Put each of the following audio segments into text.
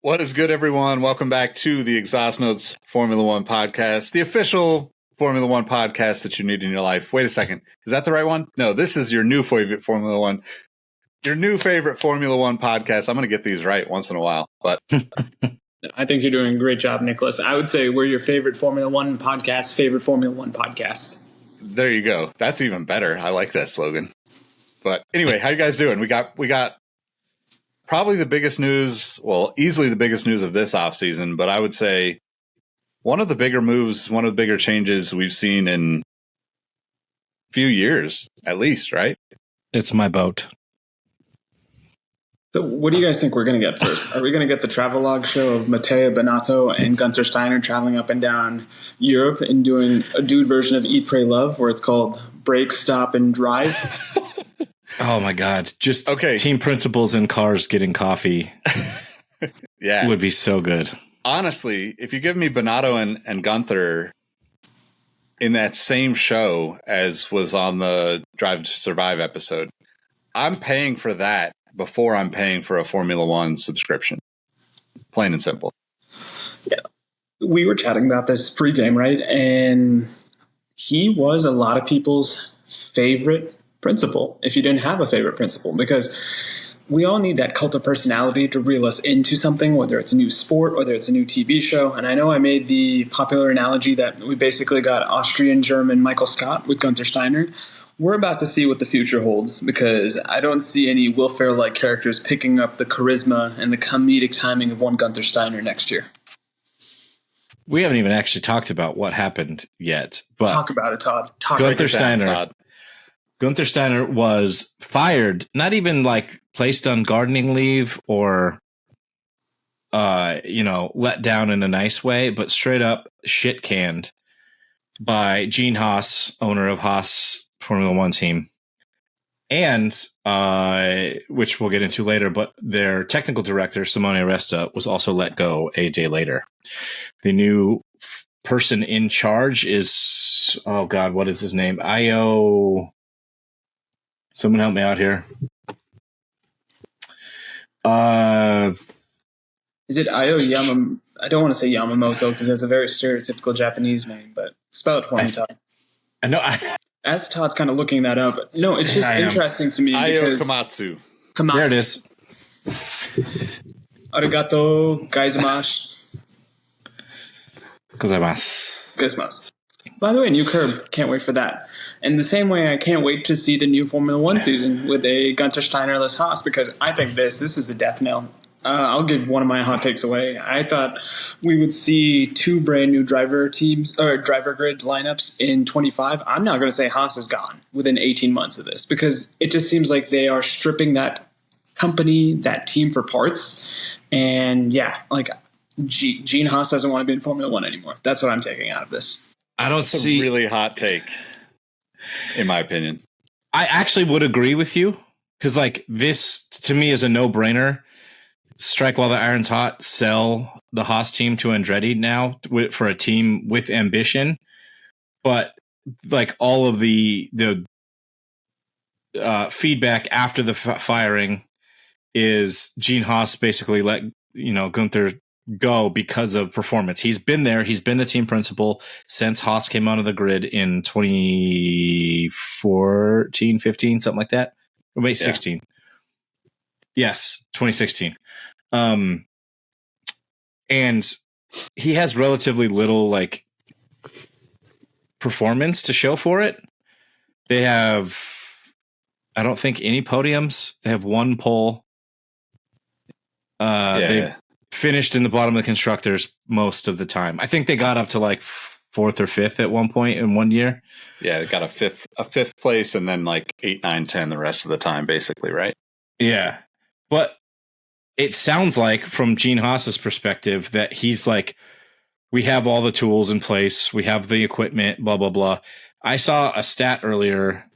What is good, everyone? Welcome back to the Exhaust Notes Formula One podcast, the official Formula One podcast that you need in your life. Wait a second. Is that the right one? No, this is your new favorite Formula One. Your new favorite Formula One podcast. I'm going to get these right once in a while, but I think you're doing a great job, Nicholas. I would say we're your favorite Formula One podcast. There you go. That's even better. I like that slogan. But anyway, how you guys doing? We got probably the biggest news, well, easily the biggest news of this offseason, but I would say one of the bigger moves, one of the bigger changes we've seen in a few years, at least, right? It's my boat. So what do you guys think we're going to get first? Are we going to get the travelogue show of Matteo Binotto and Gunther Steiner traveling up and down Europe and doing a dude version of Eat, Pray, Love, where it's called Break, Stop, and Drive? Oh my God. Just team principals in cars getting coffee. Yeah. Would be so good. Honestly, if you give me Binotto and Gunther in that same show as was on the Drive to Survive episode, I'm paying for that before I'm paying for a Formula One subscription. Plain and simple. Yeah. We were chatting about this pregame, right? And he was a lot of people's favorite principal, if you didn't have a favorite principal, because we all need that cult of personality to reel us into something, whether it's a new sport, whether it's a new TV show. And I know I made the popular analogy that we basically got Austrian-German Michael Scott with Gunther Steiner. We're about to see what the future holds, because I don't see any Will Ferrell-like characters picking up the charisma and the comedic timing of one Gunther Steiner next year. We haven't even actually talked about what happened yet. But talk about it, Todd. Gunther Steiner was fired, not even like placed on gardening leave or, let down in a nice way, but straight up shit canned by Gene Haas, owner of Haas Formula One team. And, which we'll get into later, but their technical director, Simone Aresta, was also let go a day later. The new person in charge is, oh God, what is his name? Someone help me out here. Is it Io Yamamoto? I don't want to say Yamamoto because that's a very stereotypical Japanese name, but spell it for me, Todd. I know. As Todd's kind of looking that up, no, it's just interesting to me. Io Komatsu. There it is. Arigato gozaimasu. Gozaimasu. By the way, new curb. Can't wait for that. And the same way, I can't wait to see the new Formula One season with a Gunther Steiner-less Haas, because I think this is a death knell. I'll give one of my hot takes away. I thought we would see two brand new driver teams or driver grid lineups in 25. I'm not going to say Haas is gone within 18 months of this, because it just seems like they are stripping that company, that team for parts. And yeah, like Gene Haas doesn't want to be in Formula One anymore. That's what I'm taking out of this. I don't see a really hot take, in my opinion. I actually would agree with you, because like this to me is a no-brainer. Strike while the iron's hot. Sell the Haas team to Andretti now for a team with ambition. But like all of the feedback after the firing is Gene Haas basically let Gunther go because of performance. He's been there. He's been the team principal since Haas came onto the grid in 2014, 15, something like that. Or wait, 16. Yes, 2016. And he has relatively little like performance to show for it. They have, I don't think, any podiums. They have one pole. They finished in the bottom of the constructors most of the time. I think they got up to like fourth or fifth at one point in one year. Yeah, they got a fifth place, and then like 8, 9, 10 the rest of the time, basically, right? Yeah, but it sounds like from Gene Haas's perspective that he's like, we have all the tools in place, we have the equipment, blah blah blah. I saw a stat earlier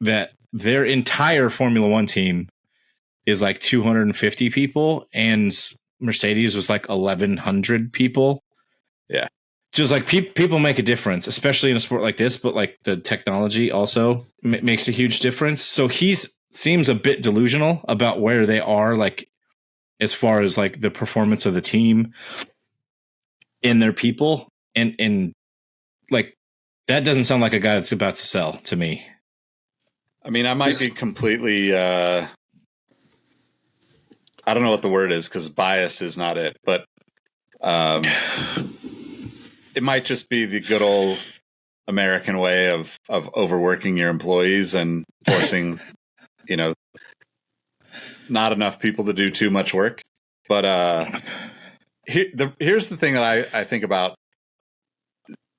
that their entire Formula One team is like 250 people, and Mercedes was like 1,100 people. Yeah. Just like people make a difference, especially in a sport like this, but like the technology also makes a huge difference. So seems a bit delusional about where they are, like as far as like the performance of the team and their people. And like, that doesn't sound like a guy that's about to sell to me. I mean, I might be completely, I don't know what the word is because bias is not it, but it might just be the good old American way of overworking your employees and forcing, not enough people to do too much work. But here's the thing that I think about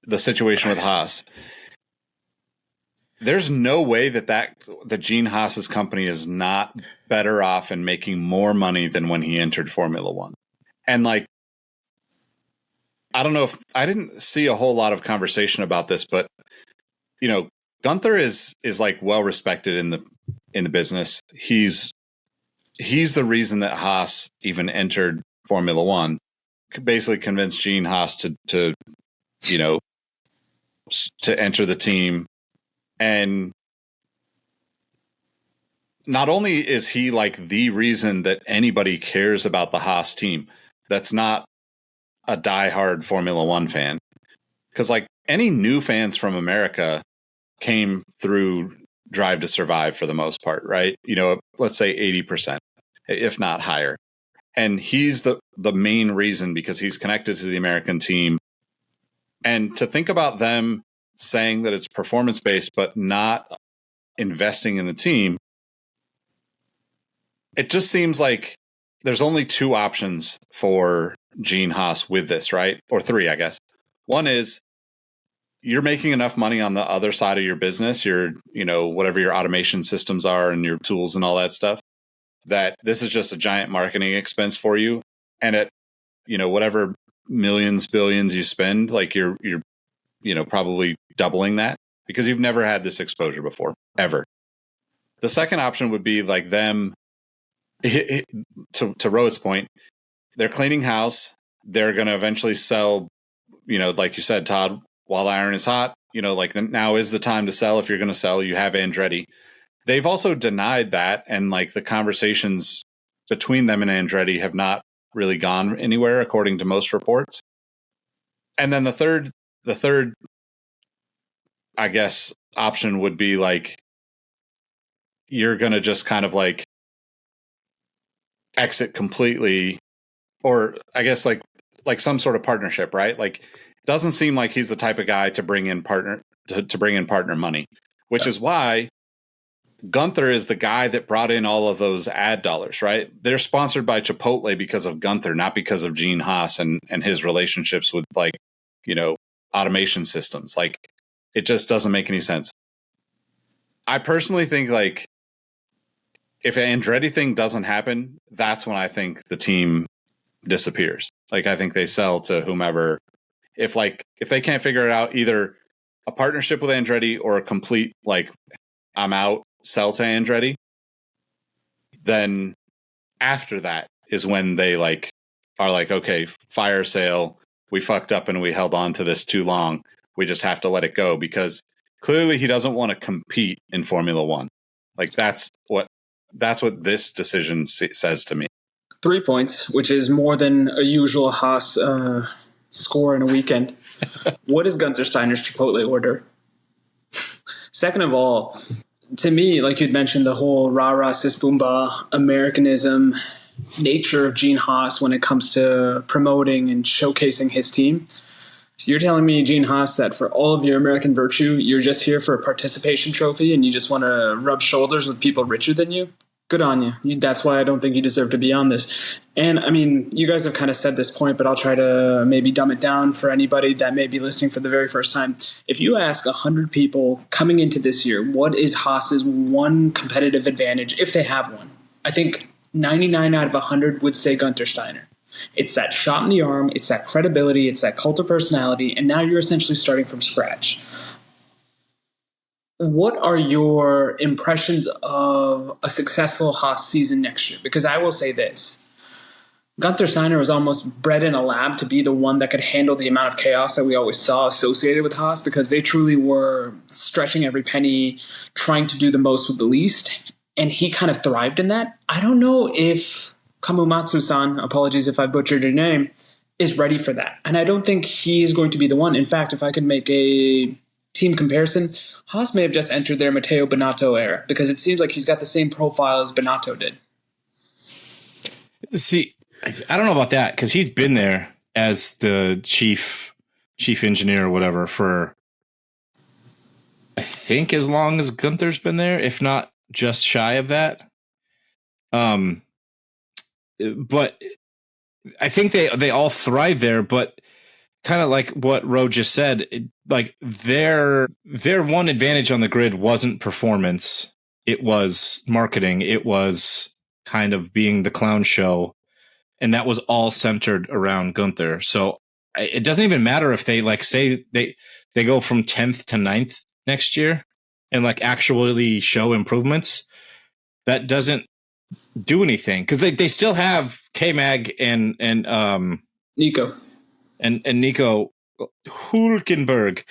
the situation with Haas. There's no way that Gene Haas's company is not better off and making more money than when he entered Formula One. And like, I don't know if I didn't see a whole lot of conversation about this, but Gunther is like well respected in the business. He's the reason that Haas even entered Formula One. Basically convinced Gene Haas to enter the team. And not only is he like the reason that anybody cares about the Haas team, that's not a diehard Formula One fan. Because like any new fans from America came through Drive to Survive for the most part, right? Let's say 80%, if not higher. And he's the main reason because he's connected to the American team. And to think about them saying that it's performance-based but not investing in the team, it just seems like there's only two options for Gene Haas with this, right? Or three, I guess. One is you're making enough money on the other side of your business, your, whatever your automation systems are and your tools and all that stuff, that this is just a giant marketing expense for you. And at, whatever millions, billions you spend, like you're probably doubling that because you've never had this exposure before, ever. The second option would be like them, to Rohit's point, they're cleaning house. They're going to eventually sell, like you said, Todd, while iron is hot, like now is the time to sell. If you're going to sell, you have Andretti. They've also denied that. And like the conversations between them and Andretti have not really gone anywhere, according to most reports. And then the third, I guess, option would be like, you're going to just kind of like exit completely, or I guess like some sort of partnership, right? Like, doesn't seem like he's the type of guy to bring in partner money, which is why Gunther is the guy that brought in all of those ad dollars, right? They're sponsored by Chipotle because of Gunther, not because of Gene Haas and his relationships with like, automation systems. Like, it just doesn't make any sense. I personally think like if an Andretti thing doesn't happen, that's when I think the team disappears. Like, I think they sell to whomever. If they can't figure it out, either a partnership with Andretti or a complete, like, I'm out, sell to Andretti, then after that is when they like are like, okay, fire sale. We fucked up and we held on to this too long. We just have to let it go because clearly he doesn't want to compete in Formula One. Like that's what this decision says to me. 3 points, which is more than a usual Haas score in a weekend. What is Gunther Steiner's Chipotle order? Second of all, to me, like you'd mentioned, the whole rah-rah, sis-boomba, Americanism nature of Gene Haas when it comes to promoting and showcasing his team. You're telling me, Gene Haas, that for all of your American virtue, you're just here for a participation trophy and you just want to rub shoulders with people richer than you? Good on you. That's why I don't think you deserve to be on this. And, I mean, you guys have kind of said this point, but I'll try to maybe dumb it down for anybody that may be listening for the very first time. If you ask 100 people coming into this year, what is Haas's one competitive advantage, if they have one? I think 99 out of 100 would say Gunther Steiner. It's that shot in the arm, it's that credibility, it's that cult of personality, and now you're essentially starting from scratch. What are your impressions of a successful Haas season next year? Because I will say this. Gunther Steiner was almost bred in a lab to be the one that could handle the amount of chaos that we always saw associated with Haas because they truly were stretching every penny, trying to do the most with the least, and he kind of thrived in that. I don't know if Kamumatsu-san, apologies if I butchered your name, is ready for that. And I don't think he is going to be the one. In fact, if I could make a team comparison, Haas may have just entered their Matteo Binotto era because it seems like he's got the same profile as Binotto did. See, I don't know about that because he's been there as the chief engineer or whatever for, I think, as long as Gunther's been there, if not just shy of that. But I think they all thrive there, but kind of like what Ro just said, like their one advantage on the grid wasn't performance. It was marketing. It was kind of being the clown show. And that was all centered around Gunther. So it doesn't even matter if they like say they go from 10th to 9th next year and like actually show improvements. That doesn't do anything because they still have K-Mag and Nico and Nico Hülkenberg,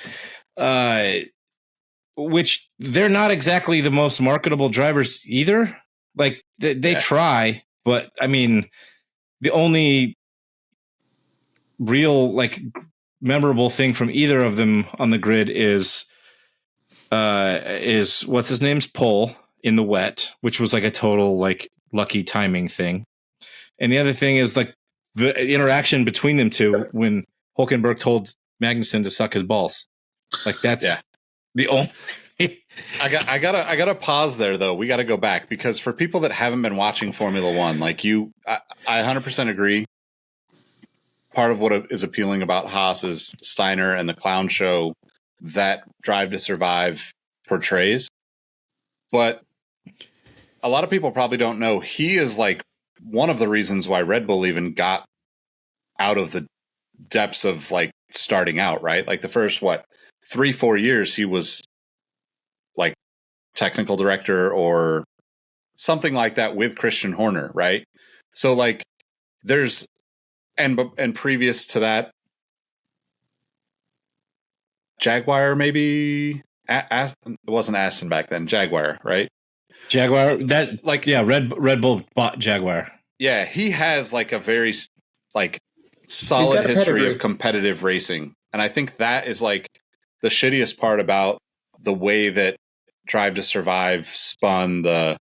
which they're not exactly the most marketable drivers either. Like they try, but I mean, the only real like memorable thing from either of them on the grid is what's his name's pole in the wet, which was like a total like lucky timing thing. And the other thing is like the interaction between them two when Hülkenberg told Magnussen to suck his balls. Like that's the only. I gotta pause there though. We gotta go back because for people that haven't been watching Formula One, like you, I 100% agree. Part of what is appealing about Haas is Steiner and the clown show that Drive to Survive portrays. But a lot of people probably don't know he is like one of the reasons why Red Bull even got out of the depths of like starting out, right? Like the first 3-4 years he was like technical director or something like that with Christian Horner, right? So like there's and previous to that, Jaguar maybe it wasn't Aston back then, Jaguar, right? Jaguar, that like Red Bull bought Jaguar. Yeah, he has like a very like solid history of competitive racing, and I think that is like the shittiest part about the way that Drive to Survive spun the,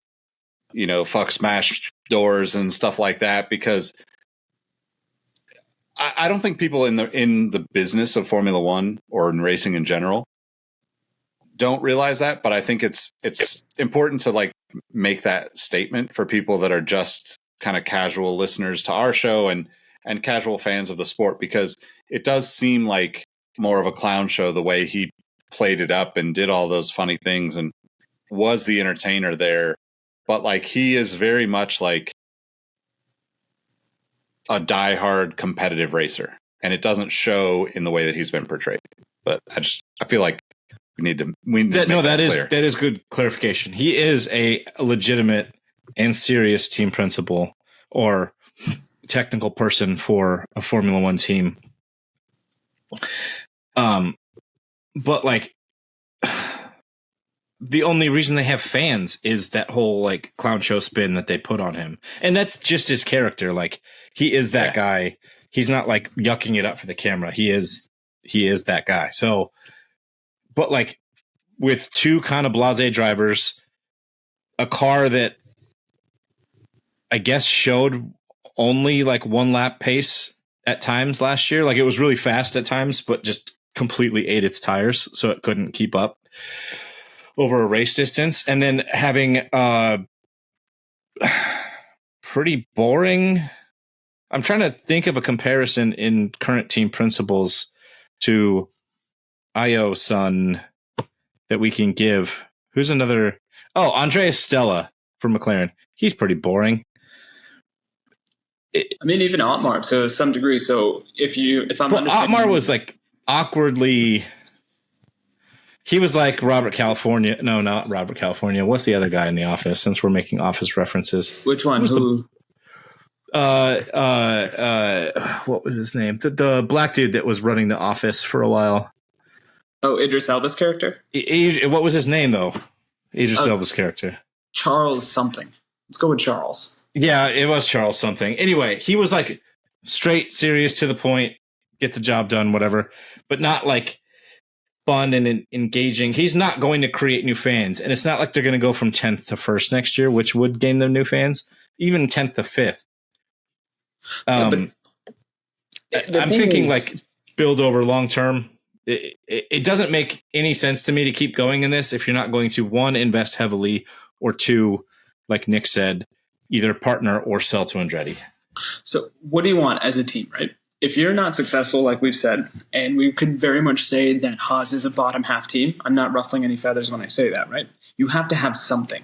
fuck smash doors and stuff like that, because I don't think people in the business of Formula One or in racing in general don't realize that, but I think it's important to like make that statement for people that are just kind of casual listeners to our show and casual fans of the sport, because it does seem like more of a clown show the way he played it up and did all those funny things and was the entertainer there. But like he is very much like a diehard competitive racer, and it doesn't show in the way that he's been portrayed. But I feel like we need to that is good clarification. He is a legitimate and serious team principal or technical person for a Formula One team. But like the only reason they have fans is that whole like clown show spin that they put on him. And that's just his character. Like he is that guy. He's not like yucking it up for the camera. He is that guy. So, but like with two kind of blasé drivers, a car that I guess showed only like 1 lap pace at times last year. Like it was really fast at times, but just completely ate its tires. So it couldn't keep up over a race distance. And then having pretty boring. I'm trying to think of a comparison in current team principles to Io-san that we can give. Who's another? Oh, Andreas Stella from McLaren. He's pretty boring. I mean, even Otmar to some degree. So if Otmar was like awkwardly. He was like Robert California. No, not Robert California. What's the other guy in The Office? Since we're making Office references, which one? What was his name? The black dude that was running The Office for a while. Oh, Idris Elba's character? What was his name, though? Idris Elba's character. Charles something. Let's go with Charles. Yeah, it was Charles something. Anyway, he was like straight, serious, to the point, get the job done, whatever, but not like fun and engaging. He's not going to create new fans. And it's not like they're going to go from 10th to 1st next year, which would gain them new fans, even 10th to 5th. I'm thinking like build over long term. It doesn't make any sense to me to keep going in this if you're not going to, one, invest heavily, or two, like Nick said, either partner or sell to Andretti. So what do you want as a team, right? If you're not successful, like we've said, and we could very much say that Haas is a bottom half team, I'm not ruffling any feathers when I say that, right? You have to have something.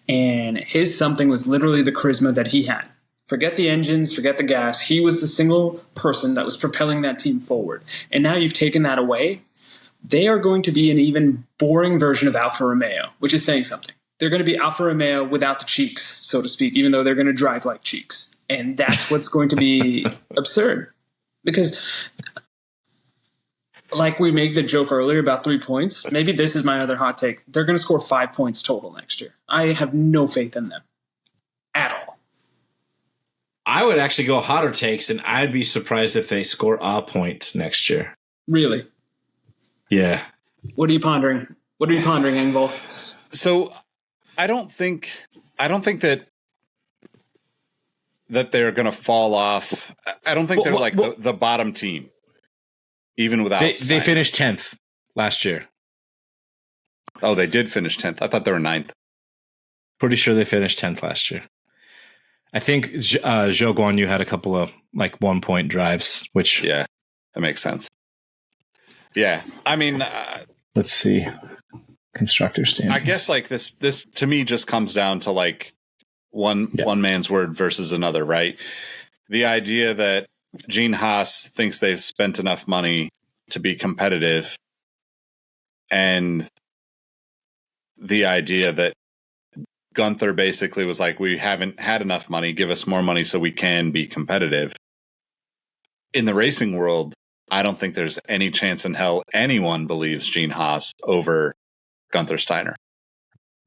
And his something was literally the charisma that he had. Forget the engines, forget the gas. He was the single person that was propelling that team forward. And now you've taken that away. They are going to be an even boring version of Alfa Romeo, which is saying something. They're going to be Alfa Romeo without the cheeks, so to speak, even though they're going to drive like cheeks. And that's what's going to be absurd. Because, like we made the joke earlier about 3 points, maybe this is my other hot take. They're going to score 5 points total next year. I have no faith in them at all. I would actually go hotter takes, and I'd be surprised if they score a point next year. Really? Yeah. What are you pondering? What are you pondering, Engvall? So I don't think that they're going to fall off. I don't think they're like the bottom team, even without. They finished 10th last year. Oh, they did finish 10th. I thought they were 9th. Pretty sure they finished 10th last year. I think Zhou Guanyu had a couple of like 1 point drives, which that makes sense. Yeah, I mean, let's see, constructor standings. I guess like this to me just comes down to like one man's word versus another, right? The idea that Gene Haas thinks they've spent enough money to be competitive, and the idea that Gunther basically was like, we haven't had enough money, give us more money so we can be competitive. In the racing world, I don't think there's any chance in hell anyone believes Gene Haas over Gunther Steiner.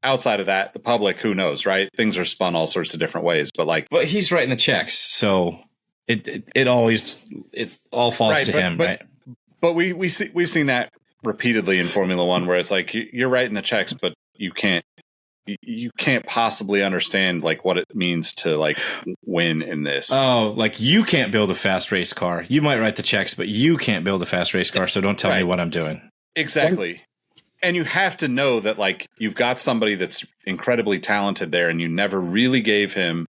Outside of that, the public, who knows, right? Things are spun all sorts of different ways, but he's writing the checks, so it all falls right, to him, right? But we've seen that repeatedly in Formula One, where it's like you're writing the checks, but you can't possibly understand like what it means to like win in this. Oh, like you can't build a fast race car. You might write the checks, but you can't build a fast race car. So don't tell me what I'm doing. Exactly. And you have to know that like you've got somebody that's incredibly talented there, and you never really gave him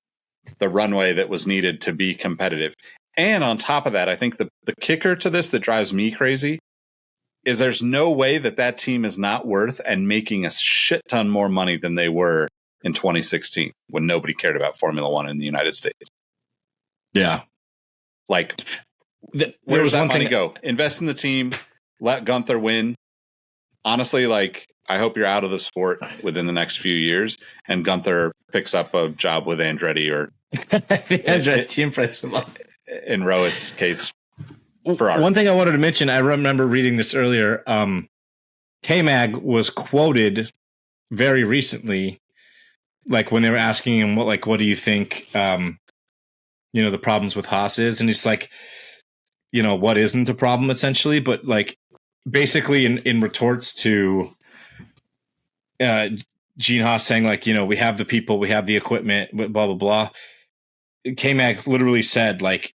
the runway that was needed to be competitive. And on top of that, I think the kicker to this that drives me crazy is there's no way that team is not worth and making a shit ton more money than they were in 2016 when nobody cared about Formula One in the United States. Yeah. Like, where does that money go? Invest in the team, let Gunther win. Honestly, like, I hope you're out of the sport within the next few years and Gunther picks up a job with Andretti or Andretti team principal. In Rowett's case. Ferrari. One thing I wanted to mention, I remember reading this earlier. K-Mag was quoted very recently, like when they were asking him what do you think, the problems with Haas is, and he's like, what isn't a problem essentially, but like basically in retorts to Gene Haas saying like, we have the people, we have the equipment, blah blah blah. K-Mag literally said like,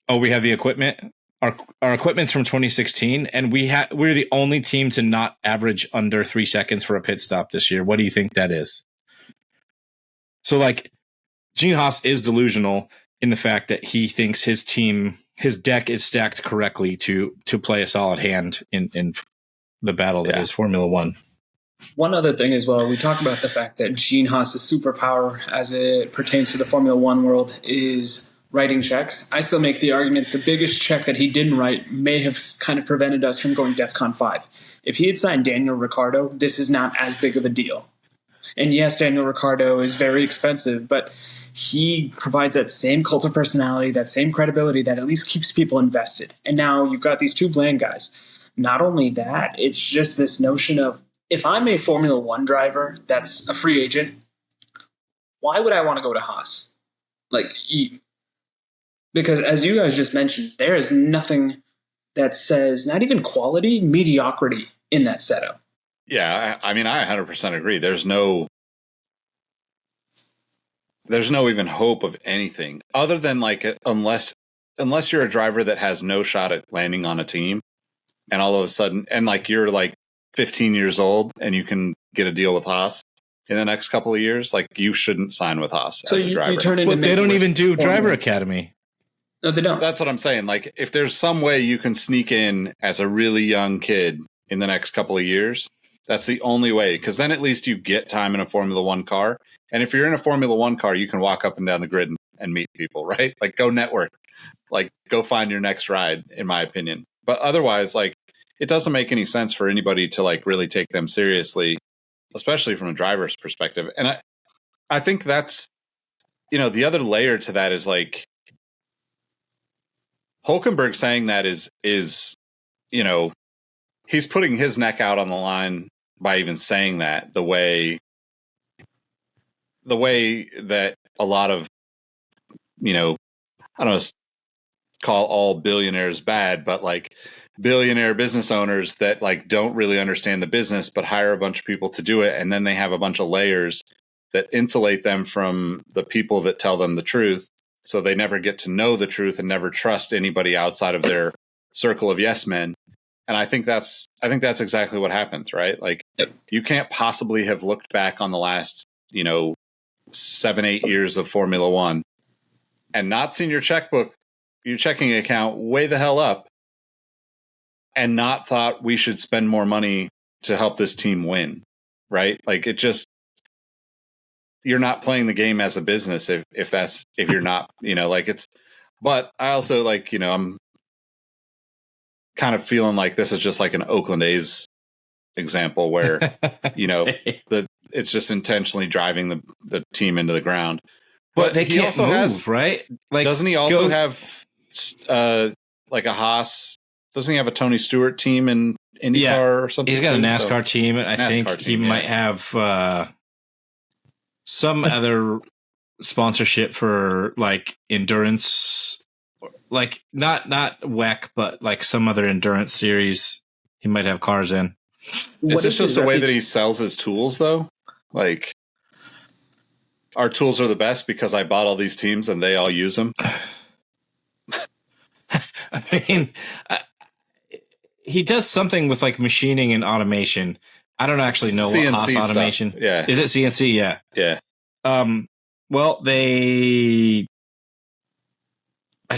oh, we have the equipment. Our equipment's from 2016, and we're the only team to not average under 3 seconds for a pit stop this year. What do you think that is? So, like, Gene Haas is delusional in the fact that he thinks his team, his deck is stacked correctly to play a solid hand in the battle that is Formula One. One other thing as well, we talk about the fact that Gene Haas's superpower as it pertains to the Formula One world is writing checks. I still make the argument the biggest check that he didn't write may have kind of prevented us from going DEFCON 5. If he had signed Daniel Ricciardo, this is not as big of a deal. And yes, Daniel Ricciardo is very expensive, but he provides that same cult of personality, that same credibility that at least keeps people invested. And now you've got these two bland guys. Not only that, it's just this notion of, if I'm a Formula One driver that's a free agent, why would I want to go to Haas? Because as you guys just mentioned, there is nothing that says, not even quality, mediocrity in that setup. Yeah, I mean, I 100% agree. There's no even hope of anything other than like unless you're a driver that has no shot at landing on a team, and all of a sudden, and like you're like 15 years old and you can get a deal with Haas in the next couple of years, like you shouldn't sign with Haas as a driver. You turn into they don't even do driver academy. No, they don't. That's what I'm saying. Like if there's some way you can sneak in as a really young kid in the next couple of years, that's the only way, because then at least you get time in a Formula One car. And if you're in a Formula One car, you can walk up and down the grid and meet people, right? Like go network, like go find your next ride, in my opinion. But otherwise, like it doesn't make any sense for anybody to like really take them seriously, especially from a driver's perspective. And I think that's, the other layer to that is like Hulkenberg saying that is, he's putting his neck out on the line by even saying that, the way that a lot of, I don't know, call all billionaires bad, but like billionaire business owners that like don't really understand the business, but hire a bunch of people to do it. And then they have a bunch of layers that insulate them from the people that tell them the truth. So they never get to know the truth and never trust anybody outside of their circle of yes men. And I think that's exactly what happens, right? Like you can't possibly have looked back on the last, 7-8 years of Formula One and not seen your checkbook, your checking account way the hell up, and not thought we should spend more money to help this team win, right? Like you're not playing the game as a business if you're not, but I also like, I'm kind of feeling like this is just like an Oakland A's example where, it's just intentionally driving the team into the ground. But they can't move, right? Like, doesn't he also have like a Haas? Doesn't he have a Tony Stewart team in IndyCar or something? He's got a NASCAR team, and I think he might have some other sponsorship for like endurance, like not WEC, but like some other endurance series. He might have cars in. Is this just the way that he sells his tools, though? Like, our tools are the best because I bought all these teams and they all use them. I mean, he does something with like machining and automation. I don't actually know CNC what Haas automation. Stuff. Yeah. Is it CNC? Yeah. Yeah. Well, I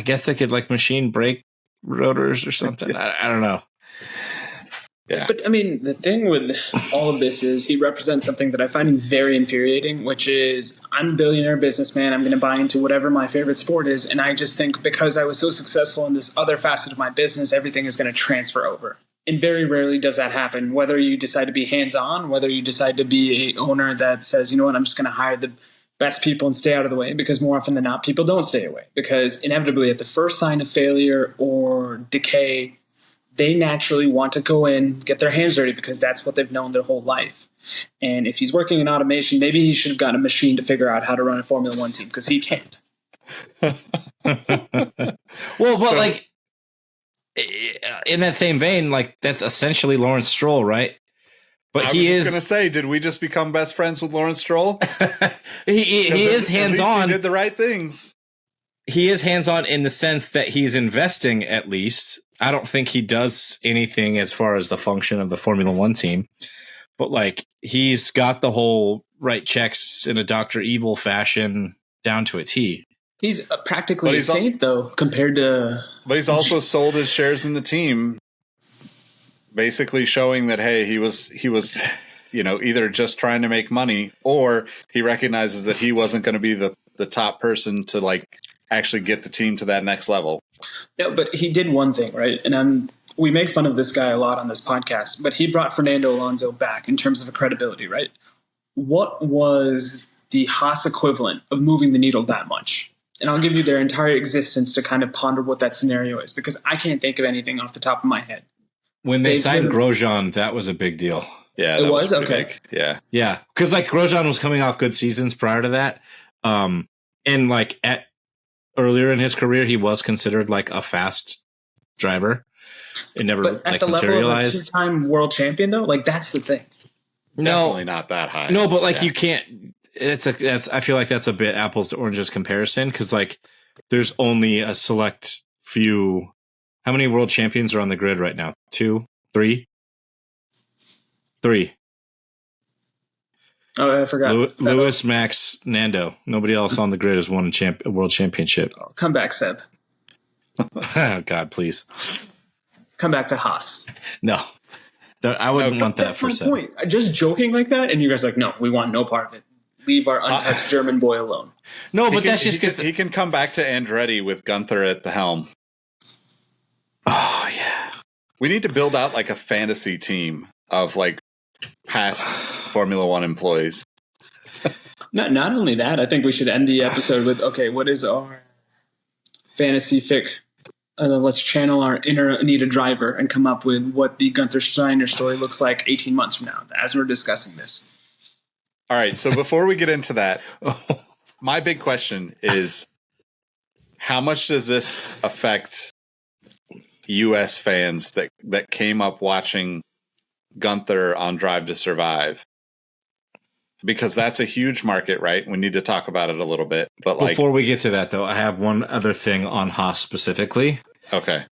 guess they could like machine brake rotors or something. I don't know. Yeah. But I mean, the thing with all of this is he represents something that I find very infuriating, which is I'm a billionaire businessman. I'm going to buy into whatever my favorite sport is. And I just think because I was so successful in this other facet of my business, everything is going to transfer over. And very rarely does that happen, whether you decide to be hands-on, whether you decide to be a owner that says, you know what, I'm just going to hire the best people and stay out of the way, because more often than not, people don't stay away. Because inevitably at the first sign of failure or decay, they naturally want to go in, get their hands dirty, because that's what they've known their whole life. And if he's working in automation, maybe he should have gotten a machine to figure out how to run a Formula One team, because he can't. Well, but like in that same vein, like that's essentially Lawrence Stroll, right? But he is going to say, did we just become best friends with Lawrence Stroll? he is hands-on. He did the right things. He is hands-on in the sense that he's investing, at least. I don't think he does anything as far as the function of the Formula One team, but like he's got the whole right checks in a Dr. Evil fashion down to a T. He's practically a saint, though, compared to. But he's also sold his shares in the team, basically showing that, hey, he was, either just trying to make money, or he recognizes that he wasn't going to be the top person to like actually get the team to that next level. No, but he did one thing, right? And we make fun of this guy a lot on this podcast, but he brought Fernando Alonso back in terms of a credibility, right? What was the Haas equivalent of moving the needle that much? And I'll give you their entire existence to kind of ponder what that scenario is, because I can't think of anything off the top of my head. When they signed Grosjean, that was a big deal. Yeah, it was okay. Big. Yeah, yeah, because like Grosjean was coming off good seasons prior to that. And like earlier in his career, he was considered like a fast driver. It never But at like the level of a materialized. 2-time world champion, though, like that's the thing. Definitely not that high. No, but like you can't. I feel like that's a bit apples to oranges comparison because like there's only a select few. How many world champions are on the grid right now? 2, 3, 3. Oh, I forgot. Lewis, Max, Nando. Nobody else on the grid has won a world championship. Oh, come back, Seb. Oh, God, please. Come back to Haas. No. I wouldn't want that that's for my Seb. point. Just joking like that, and you guys are like, no, we want no part of it. Leave our untouched German boy alone. No, but that's just because he can come back to Andretti with Gunther at the helm. Oh yeah, we need to build out like a fantasy team of like past Formula One employees. Not only that, I think we should end the episode with, okay, what is our fantasy fic? Let's channel our inner Anita Driver and come up with what the Gunther Steiner story looks like 18 months from now, as we're discussing this. All right, so before we get into that, my big question is, how much does this affect U.S. fans that came up watching Gunther on Drive to Survive? Because that's a huge market, right? We need to talk about it a little bit. But before we get to that, though, I have one other thing on Haas specifically. Okay.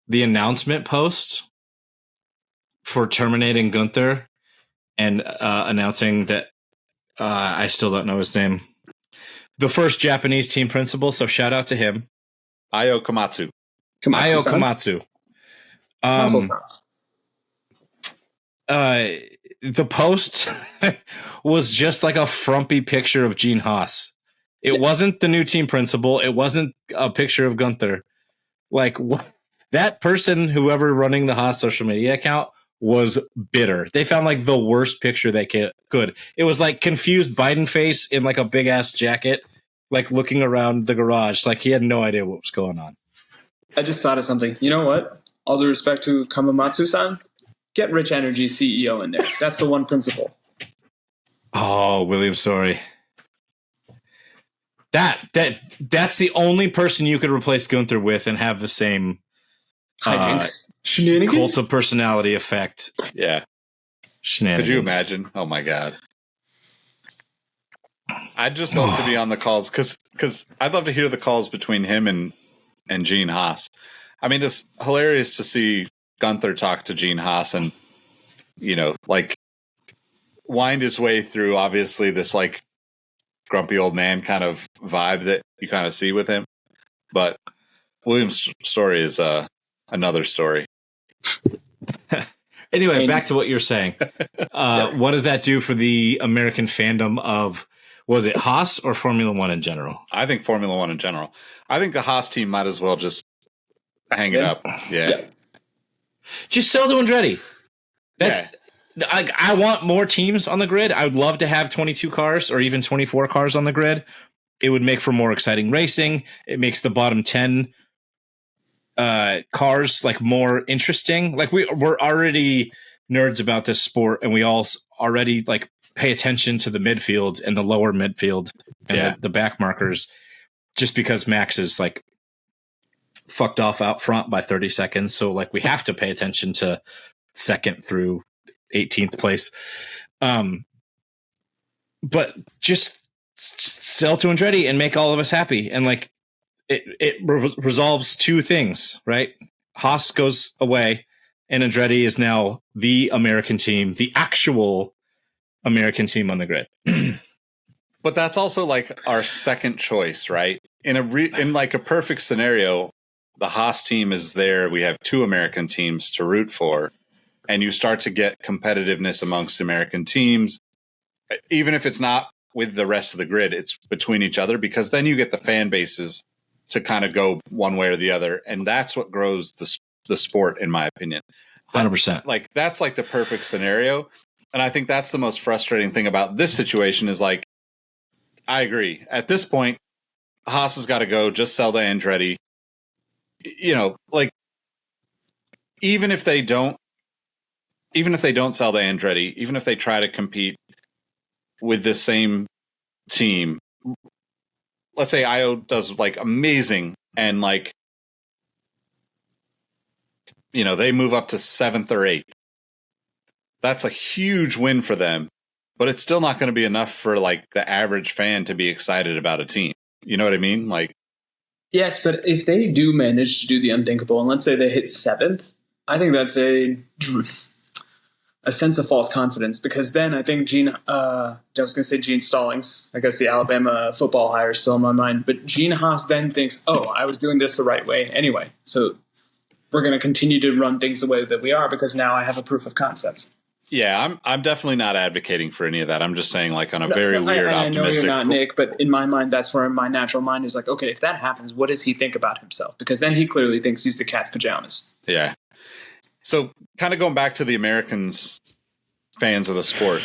The announcement post for terminating Gunther and announcing that I still don't know his name. The first Japanese team principal, so shout out to him. Io Komatsu. Io Komatsu. The post was just like a frumpy picture of Gene Haas. It wasn't the new team principal. It wasn't a picture of Gunther. Like that person, whoever running the Haas social media account, was bitter. They found like the worst picture they could. It was like confused Biden face in like a big ass jacket, like looking around the garage. Like he had no idea what was going on. I just thought of something. You know what? All due respect to Kamamatsu-san, get Rich Energy CEO in there. That's the one principle. Oh, William Story. That's the only person you could replace Gunther with and have the same hijinks, shenanigans, cult of personality effect. Yeah, shenanigans. Could you imagine? Oh my god, I'd just love to be on the calls because I'd love to hear the calls between him and Gene Haas. I mean, it's hilarious to see Gunther talk to Gene Haas and like wind his way through obviously this like grumpy old man kind of vibe that you kind of see with him. But William's story is another story. Anyway, back to what you're saying. What does that do for the American fandom of, was it Haas or Formula One in general? I think Formula One in general. I think the Haas team might as well just hang it up. Yeah. Just sell to Andretti. I want more teams on the grid. I would love to have 22 cars or even 24 cars on the grid. It would make for more exciting racing. It makes the bottom 10 cars like more interesting. Like we're already nerds about this sport, and we all already like pay attention to the midfield and the lower midfield and the back markers, just because Max is like fucked off out front by 30 seconds. So like we have to pay attention to second through 18th place. But just sell to Andretti and make all of us happy. And like it resolves two things, right? Haas goes away and Andretti is now the American team, the actual American team on the grid. But that's also like our second choice, right? In like a perfect scenario, the Haas team is there. We have two American teams to root for, and you start to get competitiveness amongst American teams, even if it's not with the rest of the grid, it's between each other, because then you get the fan bases to kind of go one way or the other, and that's what grows the sport, in my opinion. 100%. Like that's like the perfect scenario, and I think that's the most frustrating thing about this situation is like, I agree. At this point, Haas has got to go. Just sell to Andretti. Like even if they don't sell to Andretti, even if they try to compete with this same team, let's say Io does like amazing and like, you know, they move up to 7th or 8th. That's a huge win for them, but it's still not going to be enough for like the average fan to be excited about a team. You know what I mean? Like, Yes, but if they do manage to do the unthinkable, and let's say they hit 7th, I think that's a sense of false confidence, because then I think I was going to say Gene Stallings. I guess the Alabama football hire is still in my mind. But Gene Haas then thinks, oh, I was doing this the right way anyway. So we're going to continue to run things the way that we are because now I have a proof of concept. yeah, I'm definitely not advocating for any of that. I'm just saying, like, on a very weird, I optimistic. know you're not, Nick, but in my mind, that's where my natural mind is like, okay, if that happens, what does he think about himself? Because then he clearly thinks he's the cat's pajamas. Yeah. So, kind of going back to the Americans fans of the sport,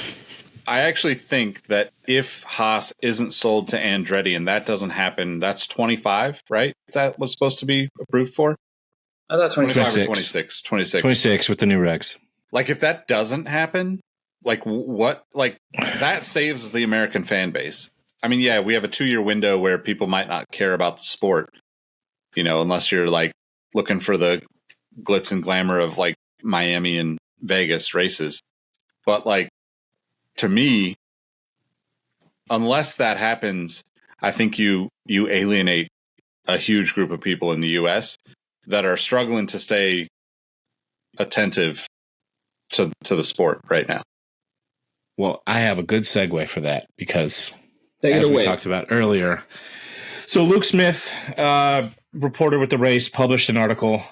I actually think that if Haas isn't sold to Andretti and that doesn't happen, that's 25, right? That was supposed to be approved for? I thought 25 or 26. 26. 26 with the new regs. Like, if that doesn't happen, like, what? Like, that saves the American fan base. I mean, yeah, we have a 2-year window where people might not care about the sport, you know, unless you're, like, looking for the glitz and glamour of, like, Miami and Vegas races. But, like, to me, unless that happens, I think you alienate a huge group of people in the U.S. that are struggling to stay attentive to the sport right now. Well, I have a good segue for that because Take it as we away. talked about earlier. So Luke Smith, reporter with the race, published an article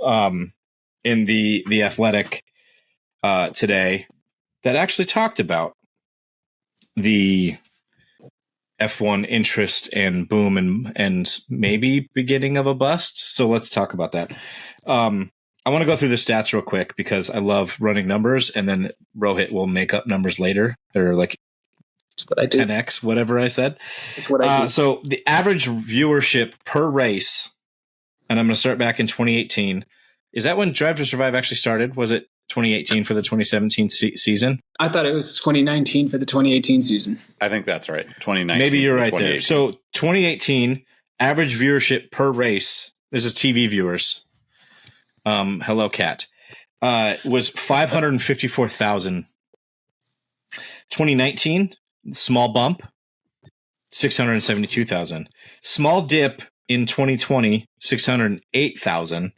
in the Athletic today that actually talked about the F1 interest and boom and maybe beginning of a bust. So let's talk about that. I want to go through the stats real quick because I love running numbers, and then Rohit will make up numbers later. They're like That's what I do. 10x, whatever I said. That's what I do. So the average viewership per race, and I'm going to start back in 2018. Is that when Drive to Survive actually started? Was it 2018 for the 2017 season? I thought it was 2019 for the 2018 season. I think that's right. 2019. Maybe you're right there. So 2018 average viewership per race. This is TV viewers. Hello, Cat. Was 554,000. 2019, small bump, 672,000. Small dip in 2020, 608,000.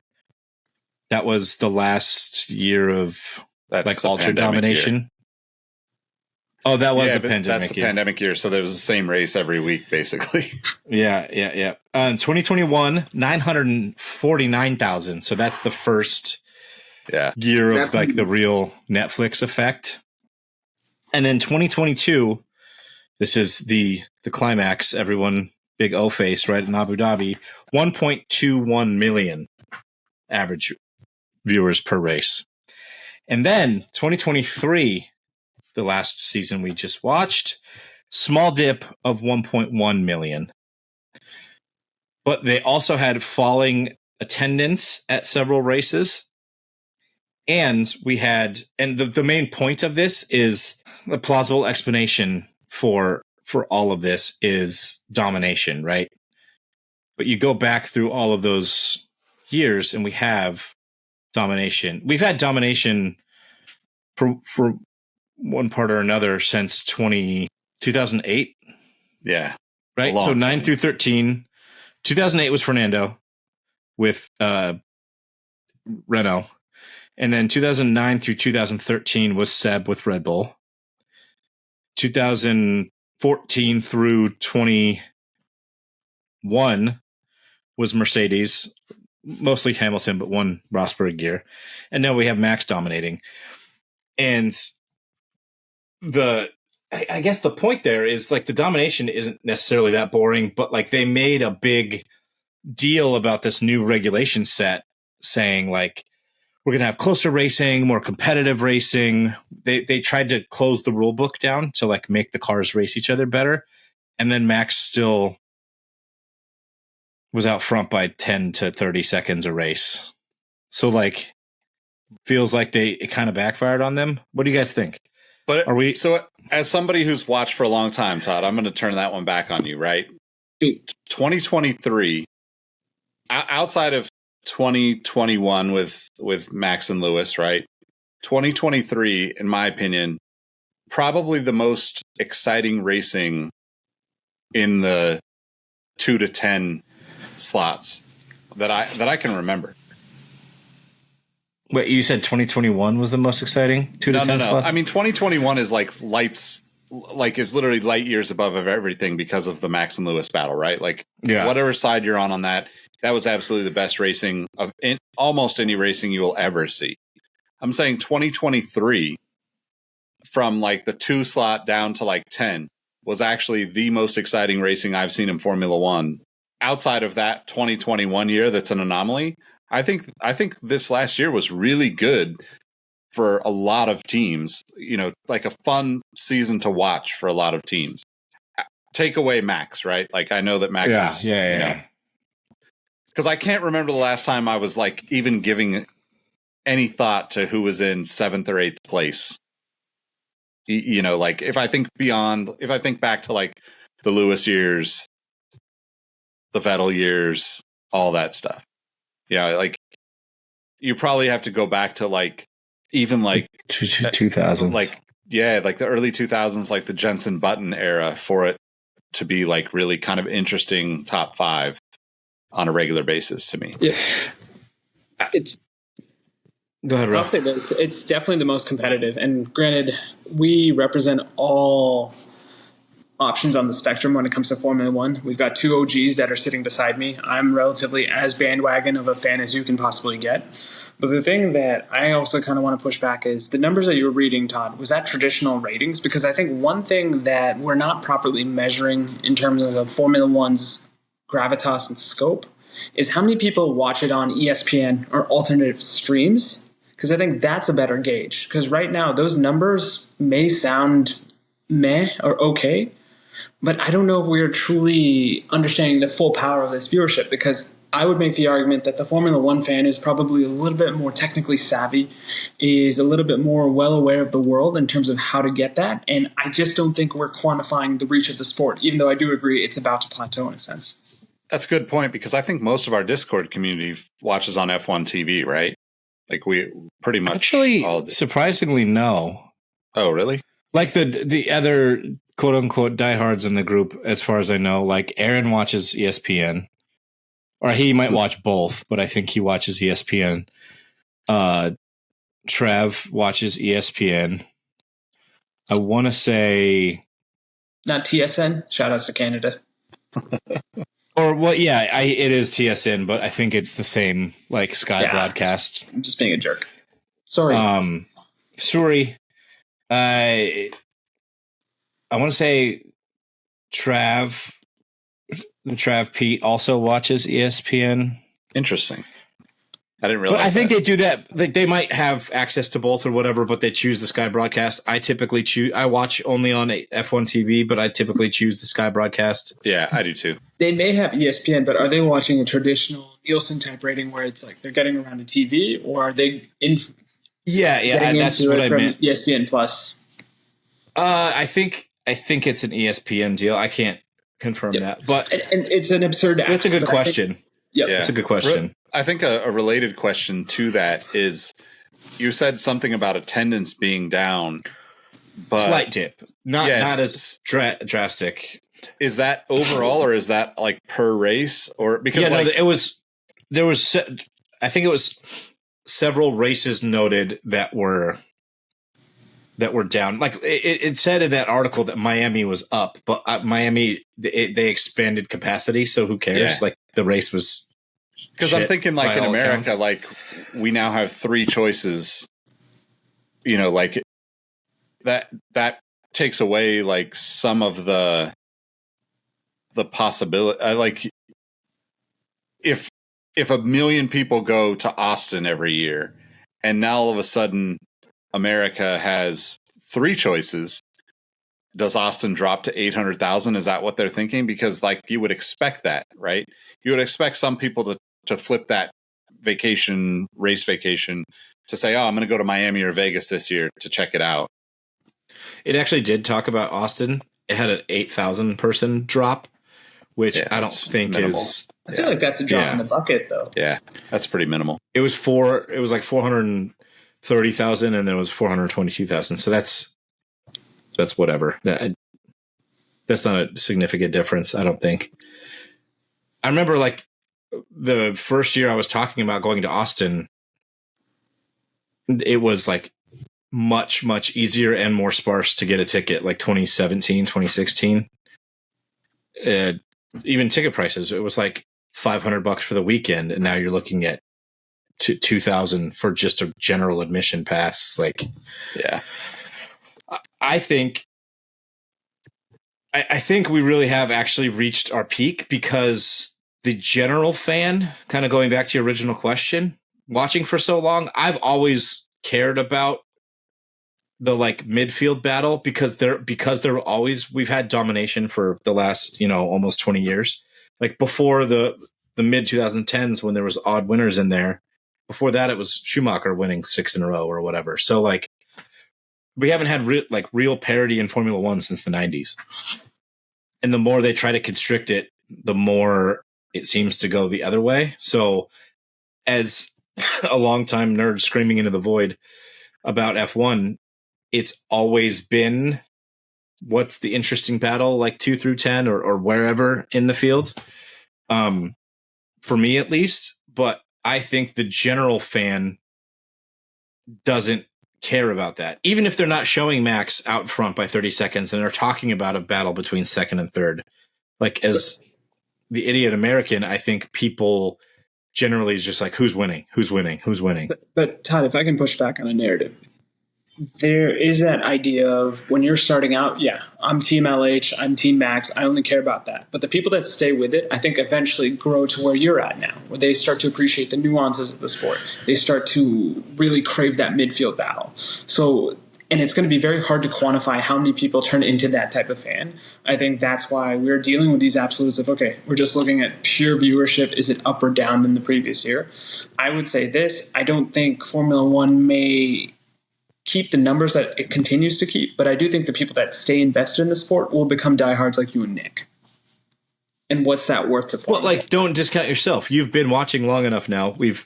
That was the last year of like ultra domination. Year. Oh, that was a pandemic year. That's the pandemic year. So there was the same race every week, basically. Yeah. In 2021, 949,000. So that's the first year of like the real Netflix effect. And then 2022, this is the climax. Everyone, big O face, right in Abu Dhabi, 1.21 million average viewers per race. And then 2023, the last season we just watched, small dip of 1.1 million. But they also had falling attendance at several races. And we had, and the main point of this is the plausible explanation for all of this is domination, right? But you go back through all of those years and we have domination. We've had domination for one part or another since 2008. Yeah. Right. So 9 through 13. 2008 was Fernando with Renault. And then 2009 through 2013 was Seb with Red Bull. 2014 through 21 was Mercedes, mostly Hamilton, but one Rosberg year. And now we have Max dominating. And I guess the point there is like the domination isn't necessarily that boring, but like they made a big deal about this new regulation set saying like, we're going to have closer racing, more competitive racing. They tried to close the rule book down to like make the cars race each other better. And then Max still was out front by 10 to 30 seconds a race. So like, feels like it kind of backfired on them. What do you guys think? But so as somebody who's watched for a long time, Todd, I'm going to turn that one back on you, right? 2023, outside of 2021 with Max and Lewis, right? 2023, in my opinion, probably the most exciting racing in the 2 to 10 slots that I can remember. Wait, you said 2021 was the most exciting? 2 to 10 slots? I mean, 2021 is like lights, like is literally light years above of everything because of the Max and Lewis battle, right? Like whatever side you're on that was absolutely the best racing of almost any racing you will ever see. I'm saying 2023 from like the 2 slot down to like 10 was actually the most exciting racing I've seen in Formula One. Outside of that 2021 year, that's an anomaly. I think this last year was really good for a lot of teams, like a fun season to watch for a lot of teams. Take away Max, right? Like I know that Max is, because I can't remember the last time I was like even giving any thought to who was in 7th or 8th place. Like if I think back to like the Lewis years, the Vettel years, all that stuff. Like you probably have to go back to like even like 2000, like like the early 2000s, like the Jensen Button era, for it to be like really kind of interesting top 5 on a regular basis to me. Yeah, it's. Go ahead, Ralph. I'll say this: it's definitely the most competitive. And granted, we represent all options on the spectrum when it comes to Formula One. We've got 2 OGs that are sitting beside me. I'm relatively as bandwagon of a fan as you can possibly get. But the thing that I also kind of want to push back is the numbers that you were reading, Todd, was that traditional ratings? Because I think one thing that we're not properly measuring in terms of Formula One's gravitas and scope is how many people watch it on ESPN or alternative streams. Because I think that's a better gauge. Because right now, those numbers may sound meh or okay, but I don't know if we are truly understanding the full power of this viewership, because I would make the argument that the Formula One fan is probably a little bit more technically savvy, is a little bit more well aware of the world in terms of how to get that. And I just don't think we're quantifying the reach of the sport, even though I do agree it's about to plateau in a sense. That's a good point, because I think most of our Discord community watches on F1 TV, right? Like we pretty much actually all do. Surprisingly no. Oh, really? Like the other quote unquote diehards in the group, as far as I know, like Aaron watches ESPN, or he might watch both, but I think he watches ESPN. Trev watches ESPN. I want to say not TSN. Shout outs to Canada. Or it is TSN, but I think it's the same like Sky broadcast. I'm just being a jerk. Sorry. Sorry. I want to say Trav Pete also watches ESPN. Interesting. I didn't realize. But I think they do that. They might have access to both or whatever, but they choose the Sky broadcast. I watch only on F1 TV, but I typically choose the Sky broadcast. Yeah, I do too. They may have ESPN, but are they watching a traditional Nielsen type rating where it's like they're getting around a TV, or are they in? Yeah, that's what I meant. ESPN Plus. I think it's an ESPN deal. I can't confirm that, but and it's an absurd. That's a good question. That's a good question. I think a related question to that is, you said something about attendance being down, but slight dip, not as drastic. Is that overall, or is that like per race, or because there was I think it was several races noted that were down. Like it said in that article that Miami was up, but Miami they expanded capacity, so who cares? Yeah. Like the race was. Because I'm thinking, like in America, like we now have 3 choices. Like that takes away like some of the possibility. Like if 1 million people go to Austin every year, and now all of a sudden America has 3 choices, does Austin drop to 800,000? Is that what they're thinking? Because like you would expect that, right? You would expect some people to flip that race vacation to say, oh, I'm going to go to Miami or Vegas this year to check it out. It actually did talk about Austin. It had an 8,000 person drop, which I don't think minimal. is. I feel like that's a drop in the bucket, though. Yeah, that's pretty minimal. It was like 430,000, and then it was 422,000. So that's whatever. That's not a significant difference, I don't think. I remember like the first year I was talking about going to Austin, it was like much, much easier and more sparse to get a ticket, like 2017, 2016. Even ticket prices, it was like $500 for the weekend, and now you're looking at $2,000 for just a general admission pass. Like, yeah, I think we really have actually reached our peak, because the general fan, kind of going back to your original question, watching for so long, I've always cared about the like midfield battle, because they're always, we've had domination for the last, almost 20 years. Like before the mid 2010s, when there was odd winners in there, before that it was Schumacher winning 6 in a row or whatever. So like we haven't had real parity in Formula One since the 90s. And the more they try to constrict it, the more it seems to go the other way. So as a longtime nerd screaming into the void about F1, it's always been what's the interesting battle, like 2 through 10 or wherever in the field, for me at least. But I think the general fan doesn't care about that, even if they're not showing Max out front by 30 seconds and they're talking about a battle between second and third. Like, as the idiot American, I think people generally is just like, who's winning? But Todd, if I can push back on a narrative, there is that idea of when you're starting out, yeah, I'm Team LH, I'm Team Max, I only care about that. But the people that stay with it, I think eventually grow to where you're at now, where they start to appreciate the nuances of the sport. They start to really crave that midfield battle. So, and it's going to be very hard to quantify how many people turn into that type of fan. I think that's why we're dealing with these absolutes of, okay, we're just looking at pure viewership. Is it up or down than the previous year? I would say this, I don't think Formula One may keep the numbers that it continues to keep, but I do think the people that stay invested in the sport will become diehards like you and Nick. And what's that worth to Formula? Well, like, don't discount yourself. You've been watching long enough now. We've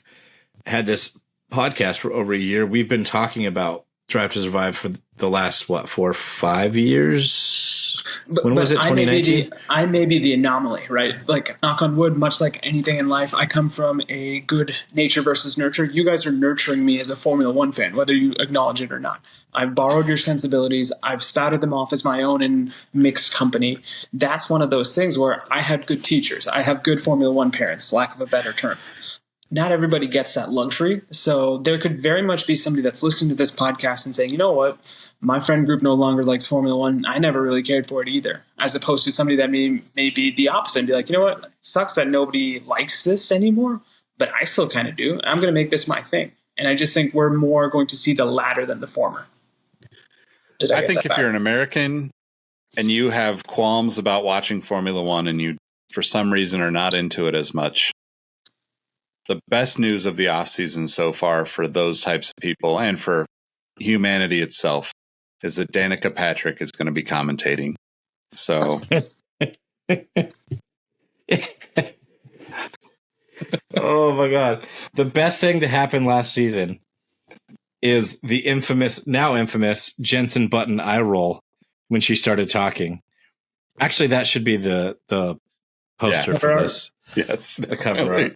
had this podcast for over a year. We've been talking about Drive to Survive for the last, 4 or 5 years? When was it, 2019? I may be the anomaly, right? Like, knock on wood, much like anything in life, I come from a good nature versus nurture. You guys are nurturing me as a Formula One fan, whether you acknowledge it or not. I've borrowed your sensibilities. I've spouted them off as my own in mixed company. That's one of those things where I had good teachers. I have good Formula One parents, lack of a better term. Not everybody gets that luxury. So there could very much be somebody that's listening to this podcast and saying, you know what, my friend group no longer likes Formula One. I never really cared for it either. As opposed to somebody that may be the opposite and be like, you know what, it sucks that nobody likes this anymore, but I still kind of do. I'm going to make this my thing. And I just think we're more going to see the latter than the former. I think if you're an American and you have qualms about watching Formula One and you, for some reason, are not into it as much, the best news of the offseason so far for those types of people and for humanity itself is that Danica Patrick is going to be commentating. So oh my God. The best thing to happen last season is the now infamous Jensen Button eye roll when she started talking. Actually, that should be the poster for this. Yes. The cover art.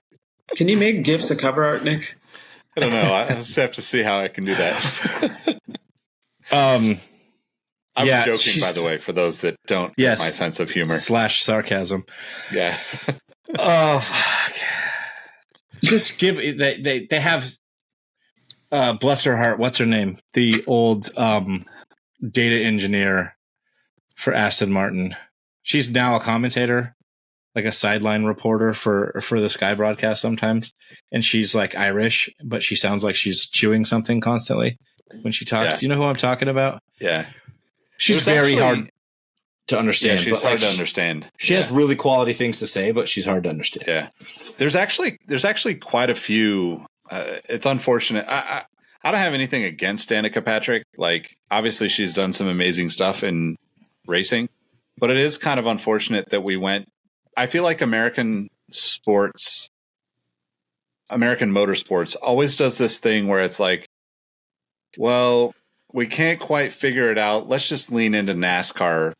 Can you make GIFs a cover art, Nick? I don't know. I just have to see how I can do that. I'm joking, by the way, for those that don't get my sense of humor. / sarcasm. Yeah. Oh, fuck. Just give they have bless her heart, what's her name? The old data engineer for Aston Martin. She's now a commentator, like a sideline reporter for the Sky broadcast sometimes. And she's like Irish, but she sounds like she's chewing something constantly when she talks. Yeah. Do you know who I'm talking about? Yeah. She's very hard to understand. Yeah, she's hard to understand. She has really quality things to say, but she's hard to understand. Yeah. There's actually quite a few. It's unfortunate. I don't have anything against Danica Patrick. Like, obviously she's done some amazing stuff in racing, but it is kind of unfortunate that we went I feel like American motorsports always does this thing where it's like, well, we can't quite figure it out. Let's just lean into NASCAR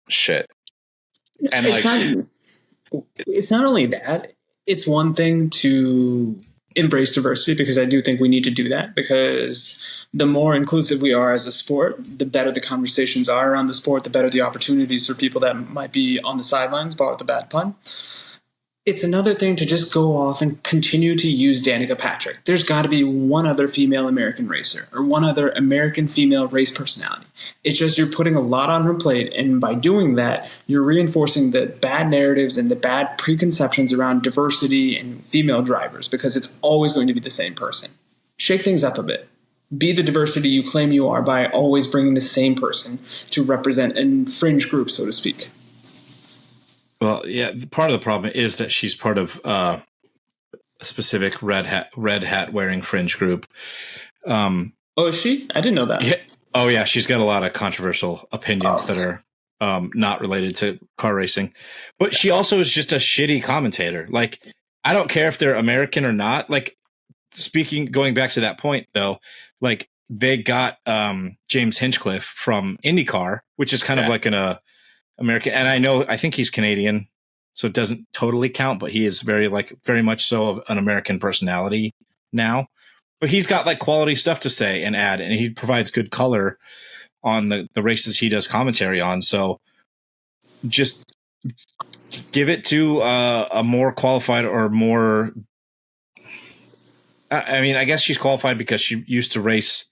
shit. And it's not only that. It's one thing to embrace diversity, because I do think we need to do that, because the more inclusive we are as a sport, the better the conversations are around the sport, the better the opportunities for people that might be on the sidelines, bar with the bad pun. It's another thing to just go off and continue to use Danica Patrick. There's got to be one other female American racer or one other American female race personality. It's just you're putting a lot on her plate, and by doing that, you're reinforcing the bad narratives and the bad preconceptions around diversity and female drivers, because it's always going to be the same person. Shake things up a bit. Be the diversity you claim you are by always bringing the same person to represent a fringe group, so to speak. Well, yeah, part of the problem is that she's part of a specific red hat wearing fringe group. Oh, is she? I didn't know that. Yeah. Oh, yeah. She's got a lot of controversial opinions that are not related to car racing. But she also is just a shitty commentator. Like, I don't care if they're American or not. Like, going back to that point, though, like, they got James Hinchcliffe from IndyCar, which is kind of like an American, and I think he's Canadian, so it doesn't totally count, but he is very much so an American personality now. But he's got like quality stuff to say and add, and he provides good color on the races he does commentary on. So just give it to a more qualified or more. I mean, I guess she's qualified because she used to race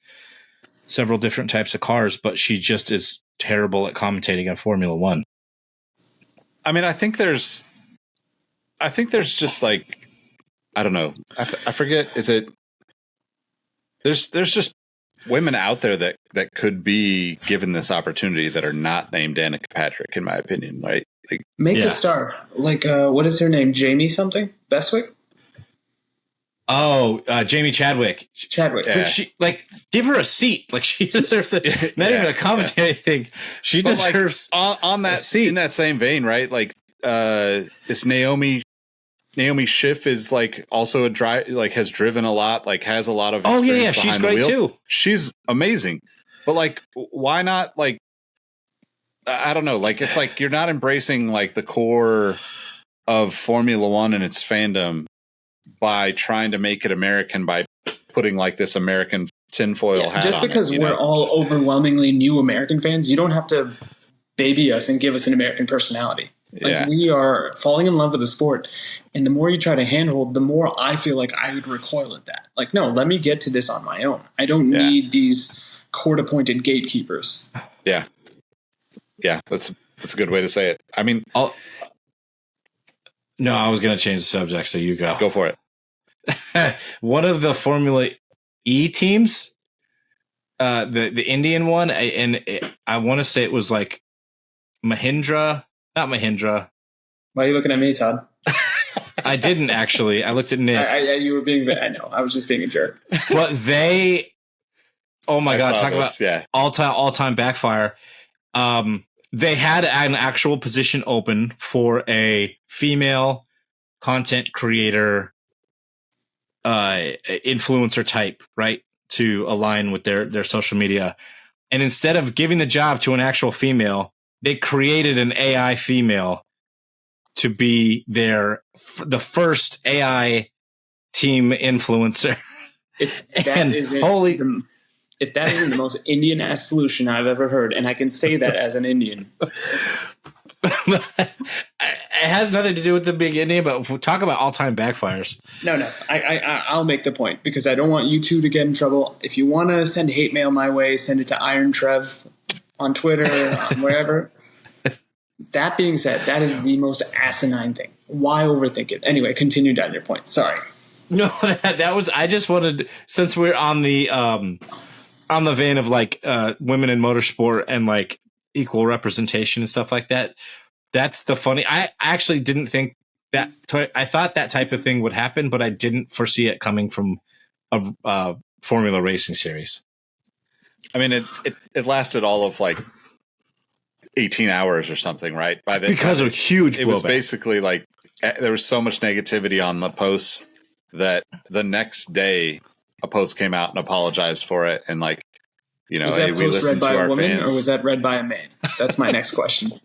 several different types of cars, but she just is terrible at commentating on Formula One. I mean, I think there's just like, I don't know. I forget. Is it, there's just women out there that could be given this opportunity that are not named Danica Patrick, in my opinion, right? Like, make a star. Like, what is her name? Jamie something? Bestwick? Oh, Jamie Chadwick. Yeah. But she, like, give her a seat. Like, she deserves not even a commentary thing. She deserves on that seat. In that same vein, right? Like, is Naomi Schiff is like also has driven a lot, like has a lot of. Oh yeah, she's great too. She's amazing, but like, why not? Like, I don't know. Like, it's like you're not embracing like the core of Formula One and its fandom by trying to make it American by putting like this American tinfoil hat just on because it, we're all overwhelmingly new American fans, you don't have to baby us and give us an American personality. Like, we are falling in love with the sport, and the more you try to handhold, the more I feel like I would recoil at that. Like, no, let me get to this on my own. I don't need these court-appointed gatekeepers. Yeah, that's a good way to say it. I mean, no, I was going to change the subject, so you go. Go for it. One of the Formula E teams, the Indian one, I want to say it was like Mahindra. Not Mahindra. Why are you looking at me, Todd? I didn't actually. I looked at Nick. You were being. I know. I was just being a jerk. But they. Oh my God! Talk about all-time backfire. They had an actual position open for a female content creator, influencer type, right, to align with their social media. And instead of giving the job to an actual female, they created an AI female to be the first AI team influencer. If that isn't the most Indian ass solution I've ever heard, and I can say that as an Indian. It has nothing to do with the big Indian, but we'll talk about all-time backfires. No. I'll make the point because I don't want you two to get in trouble. If you want to send hate mail my way, send it to Iron Trev on Twitter, wherever. That being said, that is the most asinine thing. Why overthink it? Anyway, continue down your point. Sorry. No, that was. I just wanted, since we're on the vein of like women in motorsport and like equal representation and stuff like that. That's the funny. I actually didn't think that. I thought that type of thing would happen, but I didn't foresee it coming from a Formula racing series. I mean, it lasted all of like 18 hours or something, right? Because of huge it was blowback. basically like there was so much negativity on the posts that the next day a post came out and apologized for it, and like, you know, Was that hey, we post listened read by to a our woman fans. or was that read by a man? That's my next question.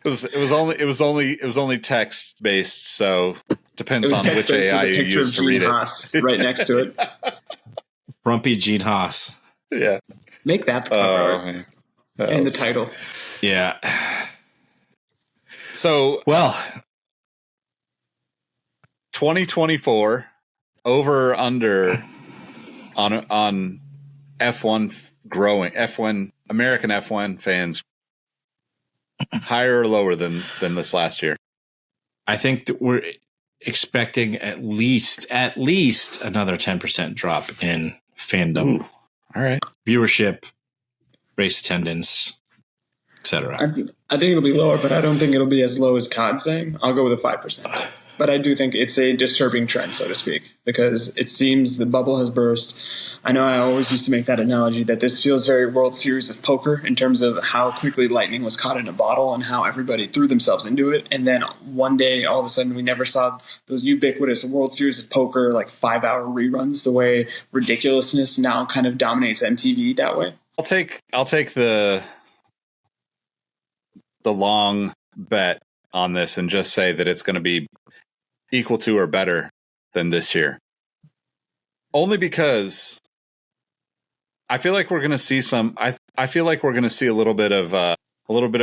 It was only text based, so depends It was on text which based AI with a you picture of use to Gene read Haas it. right next to it. Grumpy Gene Haas. Yeah. Make that the cover art Man. and the title. Yeah. So, well, 2024 over under on F1 growing, F1 American F1 fans higher or lower than this last year? I think that we're expecting at least another 10% drop in fandom. Ooh. All right. Viewership, race attendance, etc. I think it'll be lower, but I don't think it'll be as low as Todd's saying. I'll go with a 5%. But I do think it's a disturbing trend, so to speak, because it seems the bubble has burst. I know I always used to make that analogy that this feels very World Series of Poker in terms of how quickly lightning was caught in a bottle and how everybody threw themselves into it. And then one day, all of a sudden, we never saw those ubiquitous World Series of Poker, like 5-hour reruns, the way ridiculousness now kind of dominates MTV that way. I'll take the long bet on this and just say that it's going to be equal to or better than this year. Only because I feel like we're going to see I feel like we're going to see a little bit of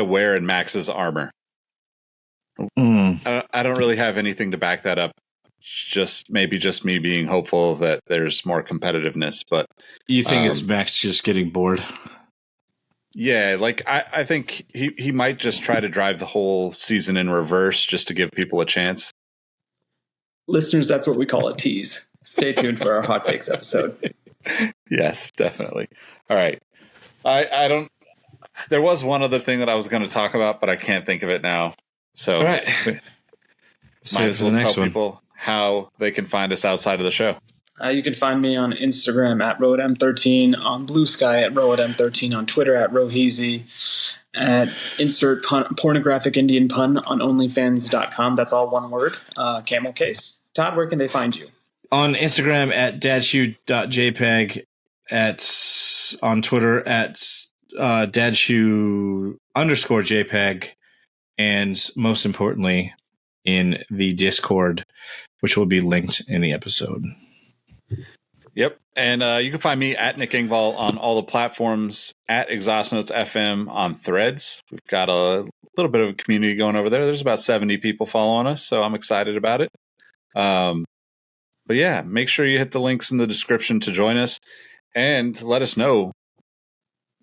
wear in Max's armor. I don't really have anything to back that up. Just me being hopeful that there's more competitiveness, but you think it's Max just getting bored? Yeah, like I think he might just try to drive the whole season in reverse just to give people a chance. Listeners, that's what we call a tease. Stay tuned for our hot takes episode. Yes, definitely. All right. I don't. There was one other thing that I was going to talk about, but I can't think of it now. So, all right. Might as well tell people how they can find us outside of the show. You can find me on Instagram at RoadM13, on Blue Sky at RoadM13, on Twitter at Rohazy, at insert pornographic Indian pun on OnlyFans.com. That's all one word. Camel case. Todd, where can they find you? On Instagram at dadshoe.jpg, on Twitter at dadshoe_JPEG, and most importantly, in the Discord, which will be linked in the episode. Yep. And you can find me at Nick Engvall on all the platforms, at Exhaust Notes FM on Threads. We've got a little bit of a community going over there. There's about 70 people following us, so I'm excited about it. But yeah, make sure you hit the links in the description to join us and let us know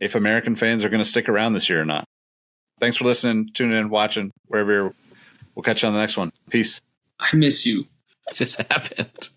if American fans are going to stick around this year or not. Thanks for listening, tuning in, watching, wherever you're. We'll catch you on the next one. Peace. I miss you. It just happened.